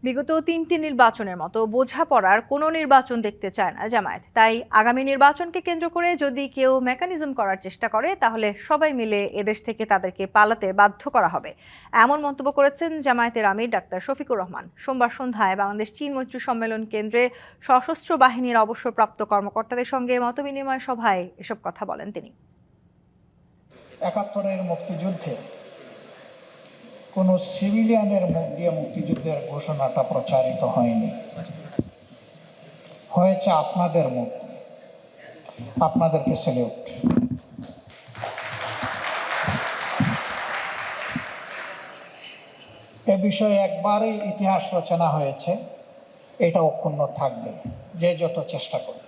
বিগত তিনটি নির্বাচনের মতো বোঝাপড়ার কোনো নির্বাচন দেখতে চায় না জামায়াত। তাই আগামী নির্বাচনকে কেন্দ্র করে যদি কেউ মেকানিজম করার চেষ্টা করে তাহলে সবাই মিলে এদেশ থেকে তাদেরকে পালাতে বাধ্য করা হবে, এমন মন্তব্য করেছেন জামায়াতের আমির ডাক্তার শফিকুর রহমান। সোমবার সন্ধ্যায় বাংলাদেশ চীন মৈত্রী সম্মেলন কেন্দ্রে সশস্ত্র বাহিনীর অবসরপ্রাপ্ত কর্মকর্তাদের সঙ্গে মতবিনিময় সভায় এসব কথা বলেন তিনি। ৭১-এর মুক্তিযুদ্ধে কোনো সিভিলিয়ানের মুখ দিয়ে মুক্তিযুদ্ধের ঘোষণাটা প্রচারিত হয়নি, হয়েছে আপনাদের মুখ। আপনাদেরকে স্যালিউট। এ বিষয়ে একবারই ইতিহাস রচনা হয়েছে, এটা অক্ষুণ্ণ থাকবে যে যত চেষ্টা করবে।